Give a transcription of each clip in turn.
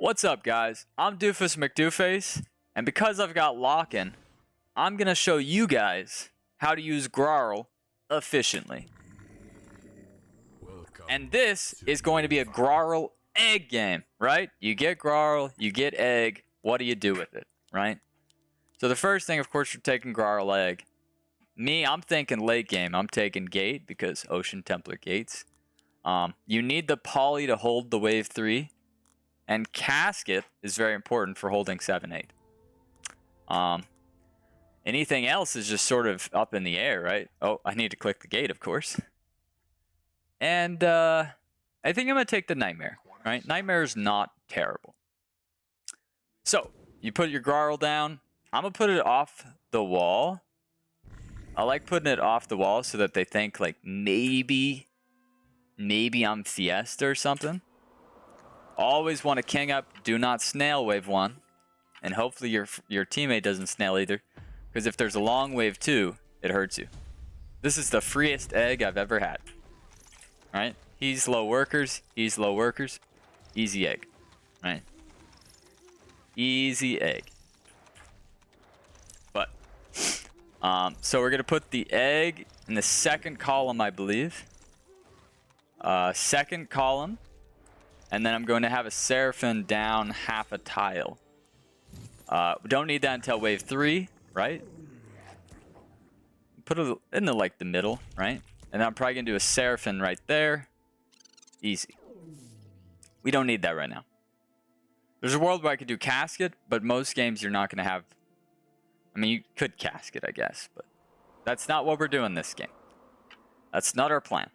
What's up, guys? I'm Doofus Mcdooface, and because I've got lock-in, I'm gonna show you guys how to use Grarl efficiently. And this is going to be a Grarl egg game, right? You get Grarl, you get egg, what do you do with it, right? So the first thing, of course, you're taking Grarl egg. Me, I'm thinking late game. I'm taking gate because Ocean Templar gates. You need the poly to hold the wave 3. And casket is very important for holding 7-8. Anything else is just sort of up in the air, right? Oh, I need to click the gate, of course. And I think I'm going to take the Nightmare, right? Nightmare is not terrible. So, you put your Grarl down. I'm going to put it off the wall. I like putting it off the wall so that they think, like, maybe I'm Fiesta or something. Always want to king up, do not snail wave 1. And hopefully your teammate doesn't snail either. Because if there's a long wave 2, it hurts you. This is the freest egg I've ever had. Right? He's low workers. He's low workers. Easy egg. Right? Easy egg. But, so we're going to put the egg in the second column, I believe. Second column. And then I'm going to have a Seraphim down half a tile. We don't need that until wave 3, right? Put it in the, like, the middle, right? And then I'm probably going to do a Seraphim right there. Easy. We don't need that right now. There's a world where I could do casket, but most games you're not going to have... I mean, you could casket, I guess, but that's not what we're doing this game. That's not our plan.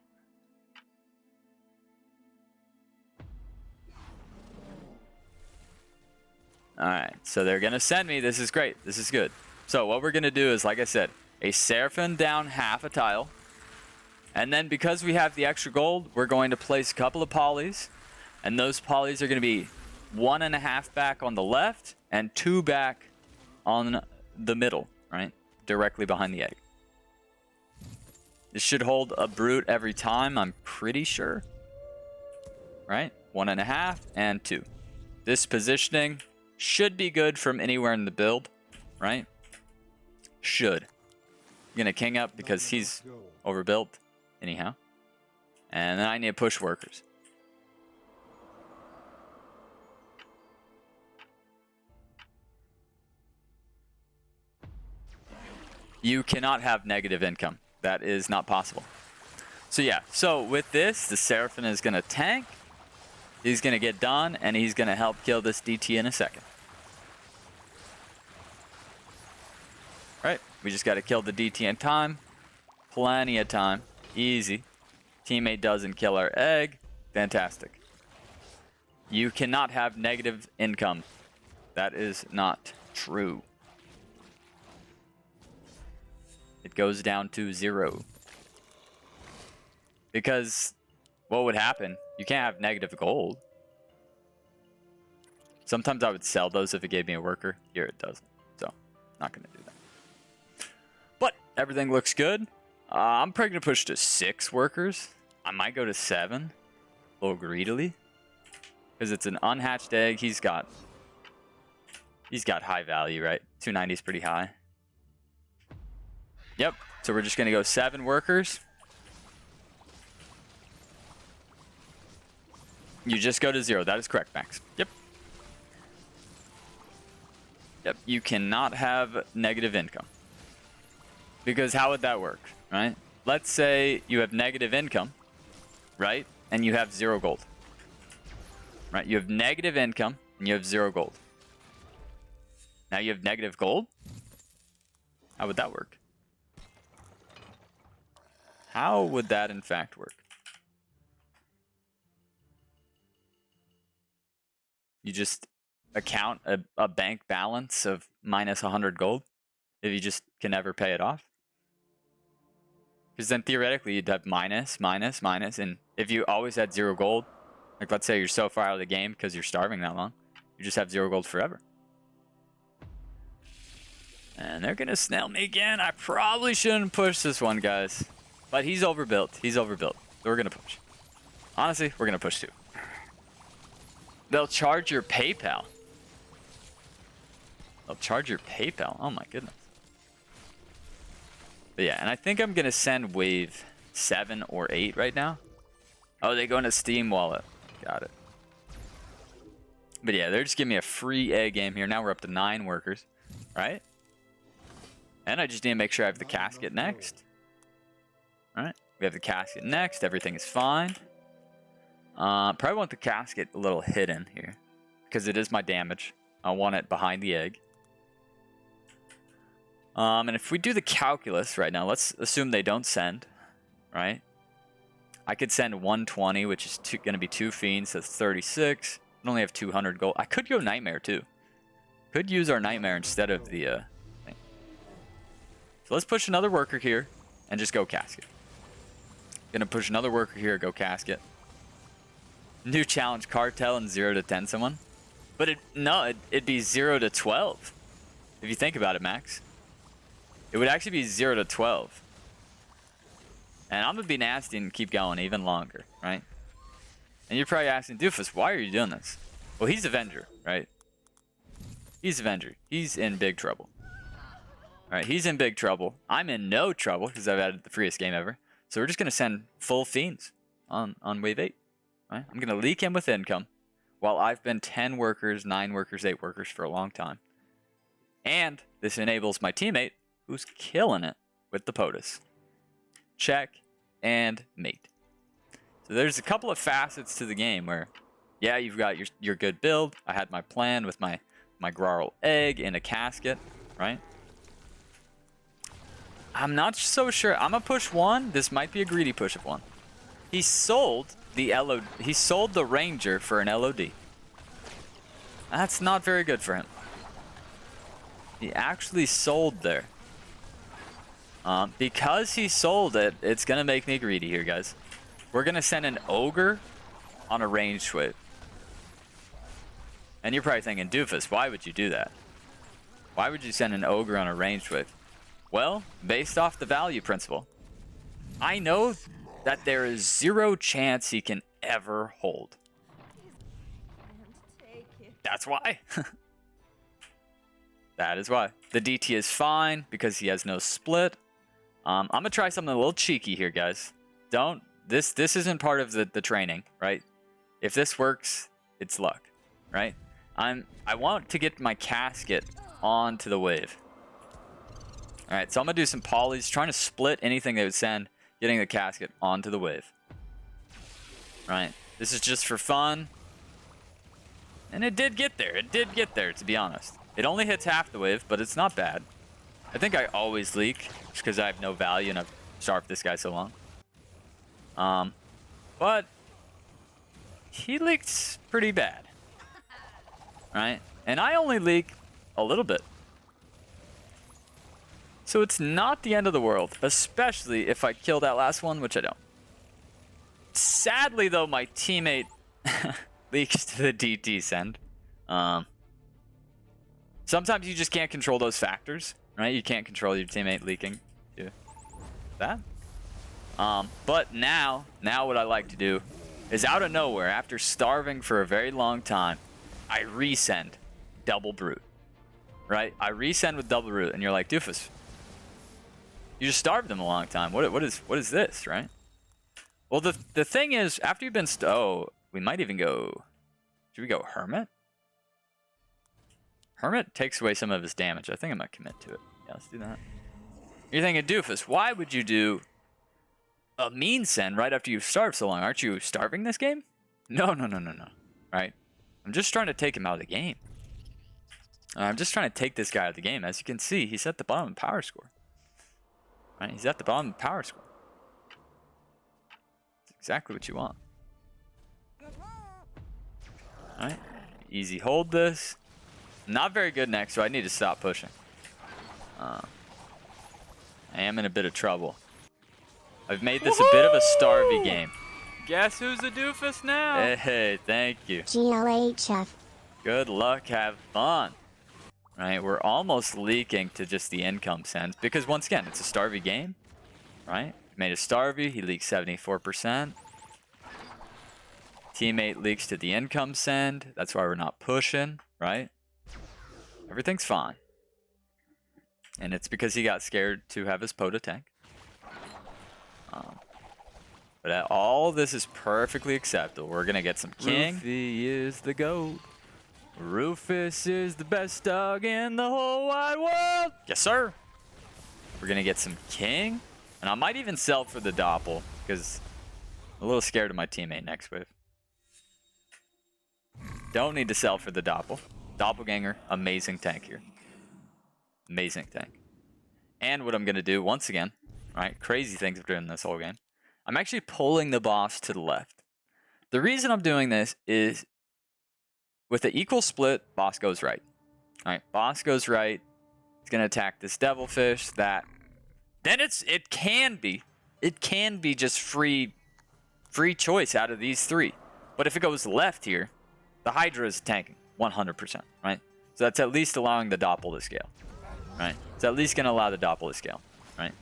Alright, so they're going to send me. This is great. This is good. So what we're going to do is, like I said, a Seraphim down half a tile. And then because we have the extra gold, we're going to place a couple of polys. And those polys are going to be 1.5 back on the left and 2 back on the middle, right? Directly behind the egg. This should hold a brute every time, I'm pretty sure. Right? 1.5 and 2. This positioning should be good from anywhere in the build, right? Should. I'm gonna king up because he's overbuilt anyhow. And then I need to push workers. You cannot have negative income. That is not possible. So yeah, so with this, the Seraphim is gonna tank. He's going to get done, and he's going to help kill this DT in a second. Alright, we just got to kill the DT in time. Plenty of time. Easy. Teammate doesn't kill our egg. Fantastic. You cannot have negative income. That is not true. It goes down to 0. Because what would happen? You can't have negative gold. Sometimes I would sell those if it gave me a worker. Here it doesn't. So, not going to do that. But everything looks good. I'm probably going to push to 6 workers. I might go to 7. A little greedily. Because it's an unhatched egg. He's got high value, right? 290 is pretty high. Yep. So we're just going to go 7 workers. You just go to 0. That is correct, Max. Yep. Yep. You cannot have negative income. Because how would that work, right? Let's say you have negative income, right? And you have 0 gold. Right? You have negative income and you have 0 gold. Now you have negative gold? How would that work? How would that in fact work? You just account a bank balance of minus 100 gold if you just can never pay it off. Because then theoretically you'd have minus, minus, minus. And if you always had 0 gold, like let's say you're so far out of the game because you're starving that long, you just have 0 gold forever. And they're going to snail me again. I probably shouldn't push this one, guys. But he's overbuilt. He's overbuilt. So we're going to push. Honestly, we're going to push too. They'll charge your PayPal. They'll charge your PayPal. Oh my goodness. But yeah, and I think I'm going to send wave 7 or 8 right now. Oh, they go into Steam wallet. Got it. But yeah, they're just giving me a free egg game here. Now we're up to 9 workers, right? And I just need to make sure I have the casket next. All right, we have the casket next. Everything is fine. Probably want the casket a little hidden here because it is my damage. I want it behind the egg. And if we do the calculus right now, let's assume they don't send, right? I could send 120, which is going to be 2 fiends. That's 36. I only have 200 gold. I could go nightmare too. Could use our nightmare instead of the thing. So let's push another worker here and just go casket. Gonna push another worker here, go casket. New challenge, cartel and 0 to 10 someone. But it'd be 0 to 12. If you think about it, Max. It would actually be 0 to 12. And I'm gonna be nasty and keep going even longer, right? And you're probably asking, Doofus, why are you doing this? Well, he's Avenger, right? He's Avenger. He's in big trouble. Alright, he's in big trouble. I'm in no trouble because I've added the freest game ever. So we're just going to send full fiends on wave 8. Right? I'm going to leak him with income while I've been 10 workers, 9 workers, 8 workers for a long time. And this enables my teammate, who's killing it with the POTUS. Check and mate. So there's a couple of facets to the game where, yeah, you've got your good build. I had my plan with my Grarl egg in a casket, right? I'm not so sure. I'm gonna push 1. This might be a greedy push of 1. He sold the LOD. He sold the Ranger for an LOD. That's not very good for him. He actually sold there. Because he sold it, it's gonna make me greedy here, guys. We're gonna send an ogre on a ranged wave. And you're probably thinking, Doofus, why would you do that? Why would you send an ogre on a ranged wave? Well, based off the value principle, I know that there is 0 chance he can ever hold. That's why. That is why. The DT is fine because he has no split. I'm gonna try something a little cheeky here, guys. This isn't part of the training, right? If this works, it's luck, right? I want to get my casket onto the wave. All right, so I'm gonna do some polys, trying to split anything they would send, getting the casket onto the wave. Right, this is just for fun. And it did get there. It did get there, to be honest. It only hits half the wave, but it's not bad. I think I always leak, just because I have no value and I've starved this guy so long. But he leaked pretty bad. Right? And I only leak a little bit. So it's not the end of the world, especially if I kill that last one, which I don't. Sadly, though, my teammate leaks to the DT send. Sometimes you just can't control those factors, right? You can't control your teammate leaking to that. But now what I like to do is out of nowhere, after starving for a very long time, I resend double brute, right? I resend with double brute, and you're like, Doofus, you just starved them a long time. What is this, right? Well, the thing is, after you've been we might even go. Should we go Hermit? Hermit takes away some of his damage. I think I might commit to it. Yeah, let's do that. You're thinking, Doofus, why would you do a mean send right after you've starved so long? Aren't you starving this game? No. Right? I'm just trying to take him out of the game. I'm just trying to take this guy out of the game. As you can see, he's at the bottom of power score. Right? He's at the bottom of power score. That's exactly what you want. Alright. Easy hold this. Not very good next, so I need to stop pushing. I am in a bit of trouble. I've made this a bit of a starvy game. Guess who's the Doofus now? Hey, thank you. GLHF. Good luck, have fun. Right, we're almost leaking to just the income sends because once again, it's a starvy game. Right? Made a starvy, he leaked 74%. Teammate leaks to the income send. That's why we're not pushing, right? Everything's fine. And it's because he got scared to have his Pota tank. But all this is perfectly acceptable. We're going to get some king. Roofy is the GOAT. Rufus is the best dog in the whole wide world. Yes, sir. We're going to get some king. And I might even sell for the Doppel because I'm a little scared of my teammate next wave. Don't need to sell for the Doppel. Doppelganger, amazing tank here. Amazing tank. And what I'm going to do, once again, right, crazy things I'm doing this whole game. I'm actually pulling the boss to the left. The reason I'm doing this is with the equal split, boss goes right. All right, boss goes right. It's going to attack this devilfish. That. Then it can be just free choice out of these three. But if it goes left here, the Hydra is tanking 100%, right? So that's at least allowing the Doppel to scale, right? It's at least going to allow the Doppel to scale, right?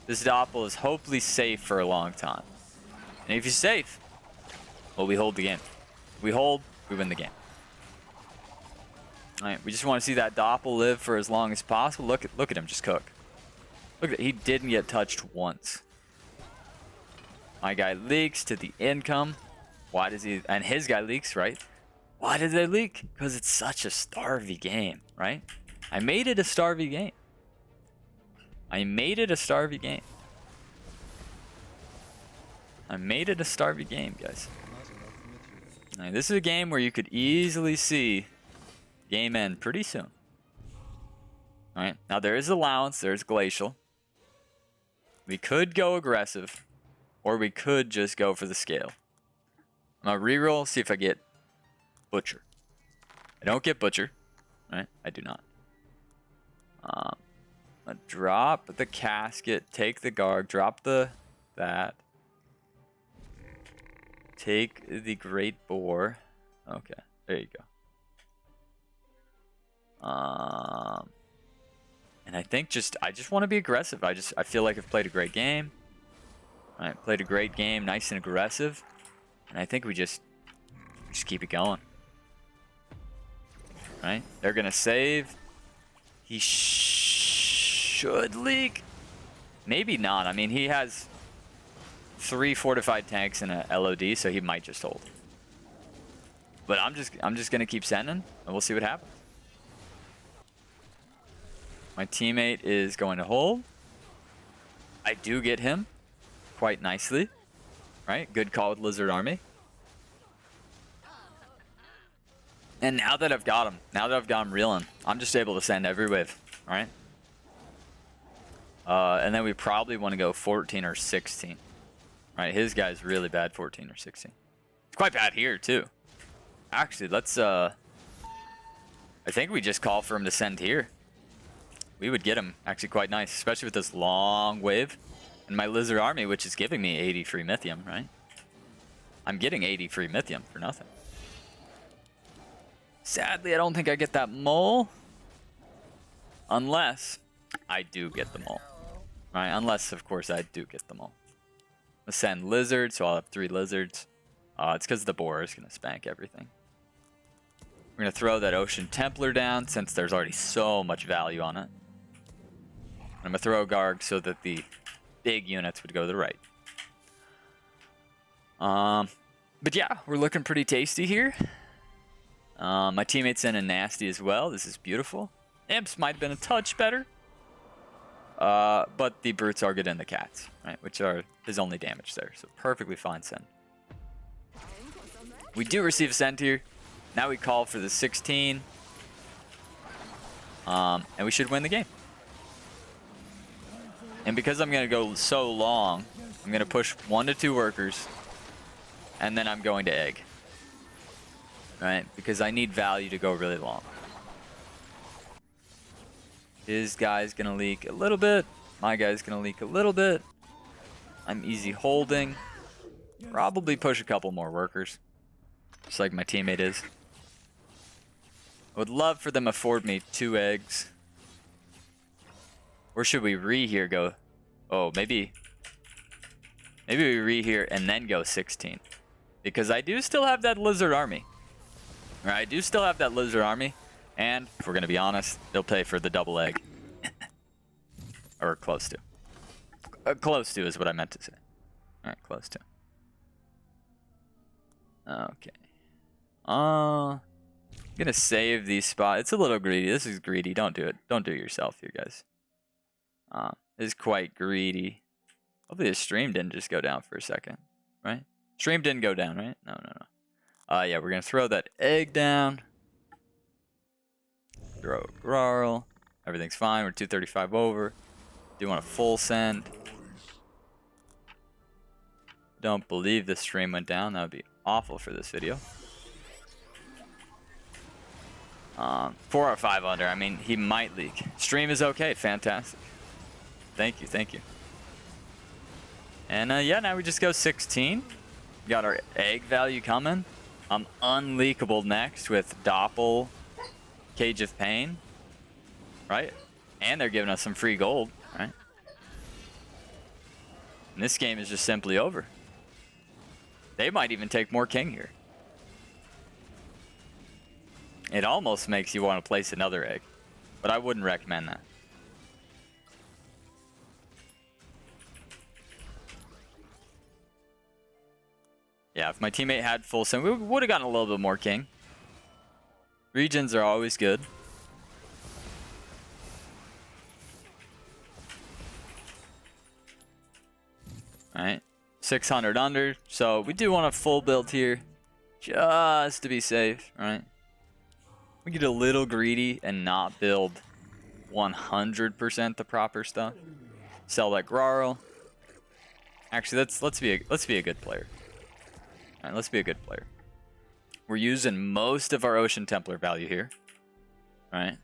This Doppel is hopefully safe for a long time. And if you're safe, well, we hold the game. We hold, we win the game. All right, we just want to see that Doppel live for as long as possible. Look at him just cook. Look at it. He didn't get touched once. My guy leaks to the income. Why does he? And his guy leaks, right? Why did they leak? Because it's such a starvy game, right? I made it a starvy game. I made it a starvy game. I made it a starvy game, guys. Now, this is a game where you could easily see game end pretty soon. All right. Now there is allowance. There's glacial. We could go aggressive, or we could just go for the scale. I'm gonna reroll, see if I get butcher. I don't get butcher. Right? I do not. Drop the casket, take the guard, drop that. Take the great boar. Okay, there you go. And I think I just want to be aggressive. I feel like I've played a great game. All right, played a great game, nice and aggressive. And I think we just keep it going. All right, they're gonna save. He should leak. Maybe not. I mean, he has 3 fortified tanks and a LOD, so he might just hold. But I'm just gonna keep sending, and we'll see what happens. My teammate is going to hold. I do get him quite nicely, right? Good call with Lizard Army. And now that I've got him reeling, I'm just able to send every wave, right? And then we probably want to go 14 or 16. Right, his guy's really bad, 14 or 16. It's quite bad here, too. Actually, let's, I think we just call for him to send here. We would get him actually quite nice, especially with this long wave. And my Lizard Army, which is giving me 80 free Mythium, right? I'm getting 80 free Mythium for nothing. Sadly, I don't think I get that mole. Unless I do get the mole. Right, unless, of course, I do get the mole. I'll send lizards, so I'll have 3 lizards. It's because the boar is going to spank everything. We're going to throw that Ocean Templar down since there's already so much value on it. I'm going to throw a Garg so that the big units would go to the right. But yeah, we're looking pretty tasty here. My teammate's in a nasty as well. This is beautiful. Imps might have been a touch better. But the brutes are getting the cats, right? Which are his only damage there. So perfectly fine send. We do receive a send here. Now we call for the 16. And we should win the game. And because I'm going to go so long, I'm going to push 1 to 2 workers. And then I'm going to egg. Right? Because I need value to go really long. His guy's going to leak a little bit. My guy's going to leak a little bit. I'm easy holding. Probably push a couple more workers. Just like my teammate is. I would love for them to afford me 2 eggs. Or should we re-here go? Oh, maybe we re-here and then go 16. because I do still have that lizard army. Or I do still have that lizard army, and if we're gonna be honest, they'll pay for the double egg. Or close to. Close to is what I meant to say. Alright, close to. Okay. I'm gonna save these spots. It's a little greedy. This is greedy. Don't do it. Don't do it yourself, you guys. This is quite greedy. Hopefully the stream didn't just go down for a second, right? Stream didn't go down, right? No. Yeah, we're gonna throw that egg down. Throw Grarl. Everything's fine. We're 235 over. Do want a full send. Don't believe the stream went down. That would be awful for this video. 4 or 5 under. I mean, he might leak. Stream is okay. Fantastic. Thank you. And yeah, now we just go 16. Got our egg value coming. Unleakable next with Doppel, Cage of Pain, right? And they're giving us some free gold, right? And this game is just simply over. They might even take more king here. It almost makes you want to place another egg, but I wouldn't recommend that. Yeah, if my teammate had full send, we would have gotten a little bit more king. Regions are always good. Alright, 600 under, so we do want a full build here, just to be safe, right? We get a little greedy and not build 100% the proper stuff. Sell that Grarl. Actually, let's be a good player. All right, let's be a good player. We're using most of our Ocean Templar value here. All right,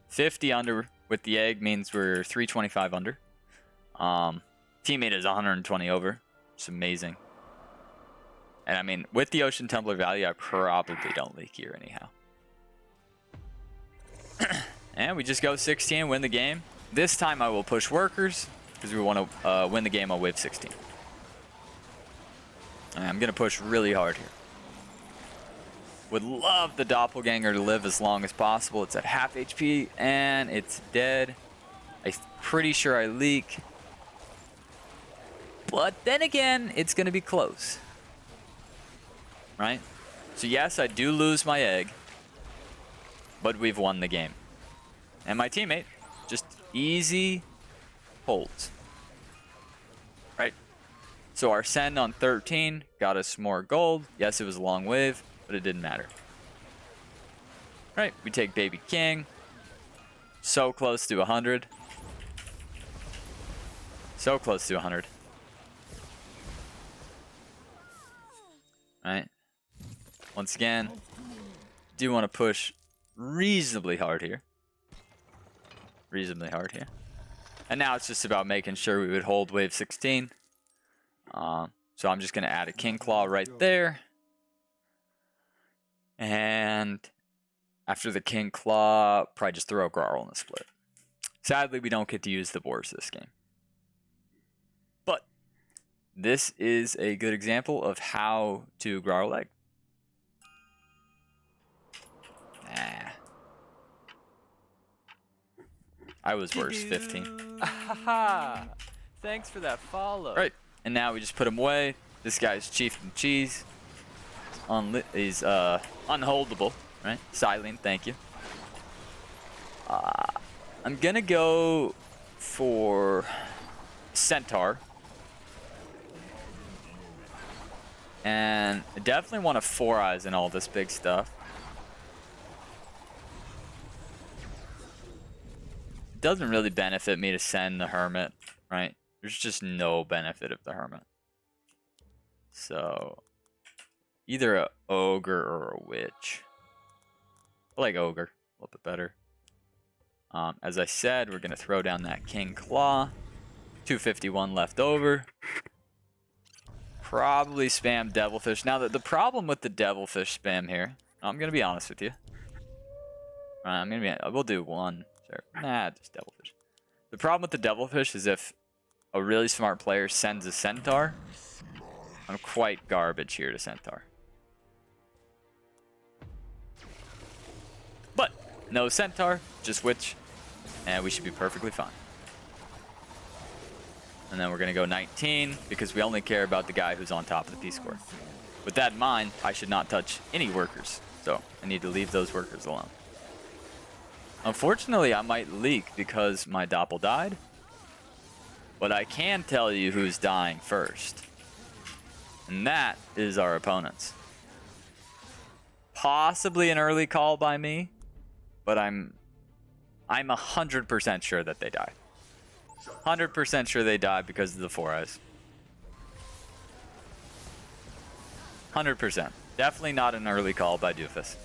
50 under with the egg means we're 325 under. Teammate is 120 over. It's amazing. And I mean, with the Ocean Templar value, I probably don't leak here anyhow. And we just go 16, win the game. This time I will push workers because we want to win the game on wave 16. I'm going to push really hard here. Would love the doppelganger to live as long as possible. It's at half HP and it's dead. I'm pretty sure I leak. But then again, it's going to be close. Right? So yes, I do lose my egg. But we've won the game. And my teammate just easy holds. Right? So our send on 13 got us more gold. Yes, it was a long wave, but it didn't matter. Right, we take baby king. So close to 100. So close to 100. Right. Once again, do want to push reasonably hard here. And now it's just about making sure we would hold wave 16. So I'm just going to add a king claw right there. And after the king claw, probably just throw a Grarl in the split. Sadly, we don't get to use the boars this game. But this is a good example of how to Grarl egg. I was worse, 15. Thanks for that follow. Right, and now we just put him away. This guy's Chief and Cheese. He's unholdable, right? Silent, thank you. I'm gonna go for Centaur. And I definitely want a 4 eyes and all this big stuff. Doesn't really benefit me to send the Hermit, right? There's just no benefit of the Hermit. So either a ogre or a witch. I like ogre a little bit better. As I said, we're gonna throw down that king claw. 251 left over. Probably spam devilfish. Now the problem with the devilfish spam here, I'm gonna be honest with you. We'll do one. Nah, just devilfish. The problem with the devilfish is if a really smart player sends a centaur, I'm quite garbage here to Centaur. But no Centaur, just Witch, and we should be perfectly fine. And then we're going to go 19 because we only care about the guy who's on top of the P-score. With that in mind, I should not touch any workers. So I need to leave those workers alone. Unfortunately, I might leak because my Doppel died. But I can tell you who's dying first. And that is our opponents. Possibly an early call by me. But I'm 100% sure that they die. 100% sure they die because of the 4 eyes. 100%. Definitely not an early call by Doofus.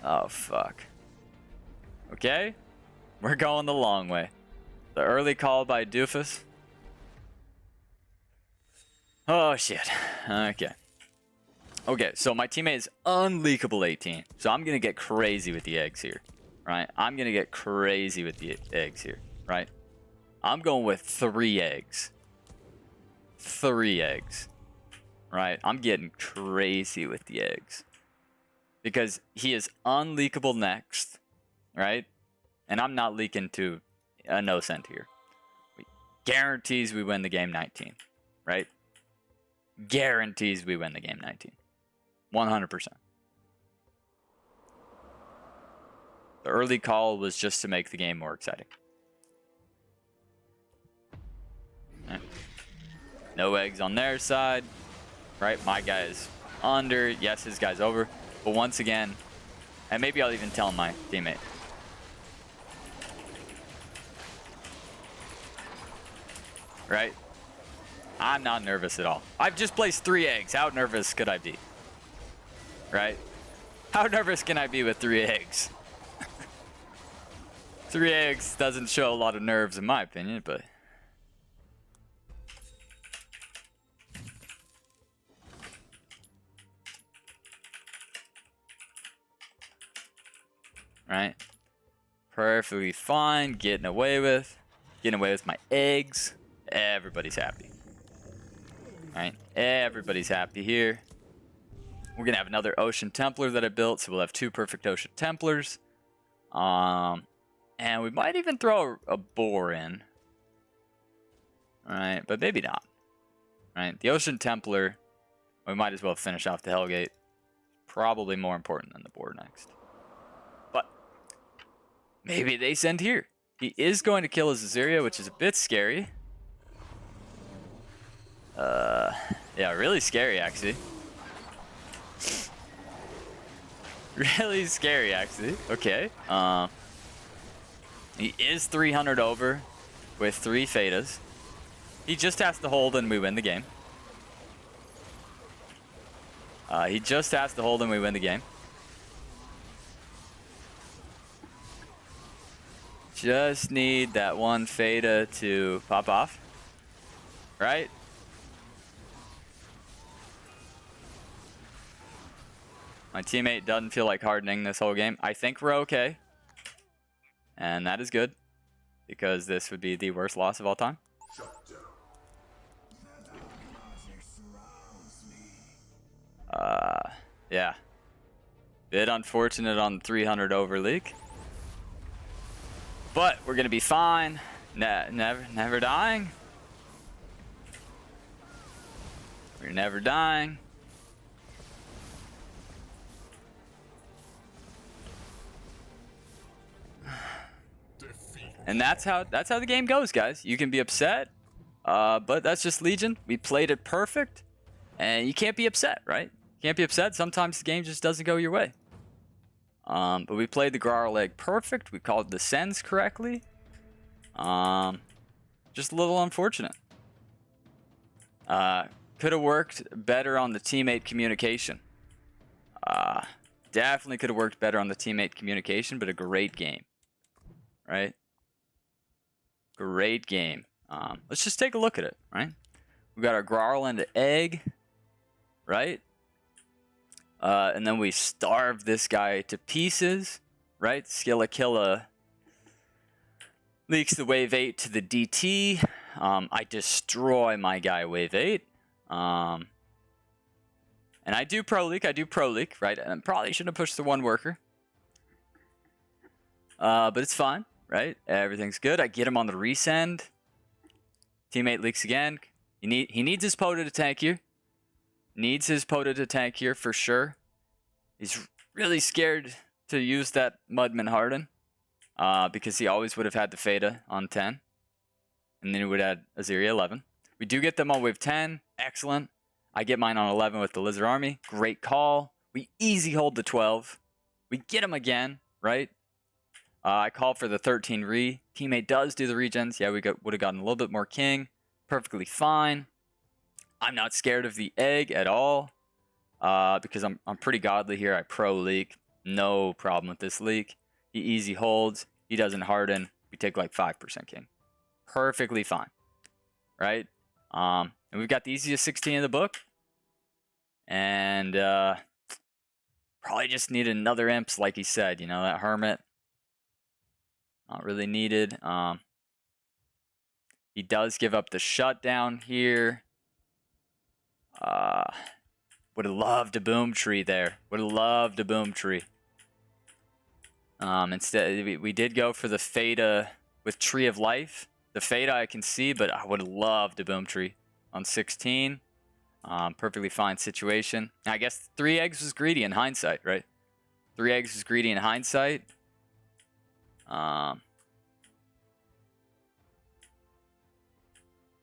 Oh, fuck. Okay. We're going the long way. The early call by Doofus. Oh, shit. Okay. Okay, so my teammate is unleakable 18. So I'm going to get crazy with the eggs here. Right? I'm going to get crazy with the eggs here. Right? I'm going with 3 eggs. 3 eggs. Right? I'm getting crazy with the eggs. Because he is unleakable next. Right? And I'm not leaking to a no cent here. Guarantees we win the game 19. Right? Guarantees we win the game 19. 100%. The early call was just to make the game more exciting. Right. No eggs on their side. Right? My guy is under. Yes, his guy's over. But once again, and maybe I'll even tell my teammate. Right? I'm not nervous at all. I've just placed 3 eggs. How nervous could I be? Right? How nervous can I be with 3 eggs? 3 eggs doesn't show a lot of nerves in my opinion, but... Right? Perfectly fine. Getting away with my eggs. Everybody's happy. Alright, everybody's happy here. We're gonna have another Ocean Templar that I built, so we'll have 2 perfect Ocean Templars. And we might even throw a boar in. Alright, but maybe not. Alright, the Ocean Templar, we might as well finish off the Hellgate. Probably more important than the boar next. But maybe they send here. He is going to kill his Azuria, which is a bit scary. Yeah, really scary actually. Really scary actually. Okay. He is 300 over with 3 Fadas. He just has to hold and we win the game. He just has to hold and we win the game. Just need that 1 Fada to pop off. Right? My teammate doesn't feel like hardening this whole game. I think we're okay. And that is good. Because this would be the worst loss of all time. Yeah. Bit unfortunate on 300 over leak. But we're gonna be fine. Never dying. We're never dying. And that's how the game goes, guys. You can be upset, but that's just Legion. We played it perfect, and you can't be upset, right? You can't be upset. Sometimes the game just doesn't go your way. But we played the Grarl egg perfect. We called the sends correctly. Just a little unfortunate. Could have worked better on the teammate communication. Definitely could have worked better on the teammate communication, but a great game, right? Great game. Let's just take a look at it, right? We got our Grarl and egg, right? And then we starve this guy to pieces, right? Skilla Killa leaks the wave 8 to the DT. I destroy my guy wave 8. And I do pro leak, right? And I probably shouldn't have pushed the one worker. But it's fine, right? Everything's good. I get him on the resend. Teammate leaks again. He needs his Pota to tank here. Needs his Pota to tank here for sure. He's really scared to use that Mudman Harden. Because he always would have had the Feta on 10. And then he would add Azeria 11. We do get them on wave 10. Excellent. I get mine on 11 with the Lizard Army. Great call. We easy hold the 12. We get him again, right? I call for the 13 re. Teammate does do the regens. Yeah, we would have gotten a little bit more king. Perfectly fine. I'm not scared of the egg at all. Because I'm pretty godly here. I pro leak. No problem with this leak. He easy holds. He doesn't harden. We take like 5% king. Perfectly fine. Right? And we've got the easiest 16 in the book. And probably just need another imps, like he said. You know, that hermit. Not really needed. He does give up the shutdown here. Would have loved a boom tree there. Would have loved a boom tree. Instead, we did go for the Feta with Tree of Life. The Feta I can see, but I would have loved a boom tree on 16. Perfectly fine situation. I guess 3 eggs was greedy in hindsight, right? 3 eggs was greedy in hindsight.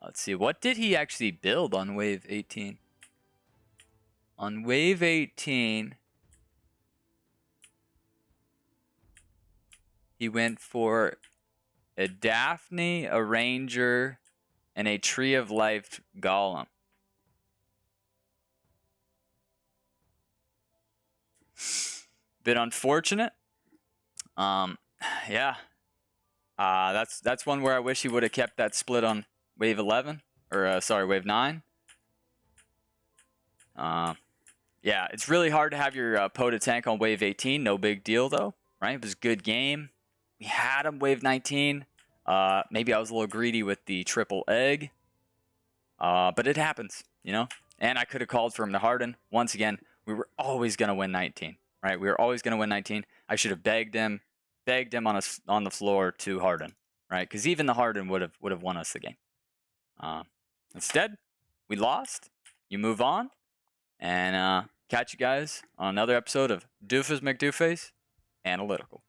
Let's see. What did he actually build on wave 18? On wave 18... he went for a Daphne, a Ranger, and a Tree of Life Golem. Bit unfortunate. Yeah. That's one where I wish he would have kept that split on wave 11. Or, sorry, wave 9. Yeah, it's really hard to have your Pota tank on wave 18. No big deal, though. Right? It was a good game. We had him wave 19. Maybe I was a little greedy with the triple egg. But it happens, you know? And I could have called for him to harden. Once again, we were always going to win 19. Right? We were always going to win 19. I should have begged him on the floor to harden. Right? Because even the harden would have won us the game. Instead, we lost. You move on. And catch you guys on another episode of Doofus Mcdooface Analytical.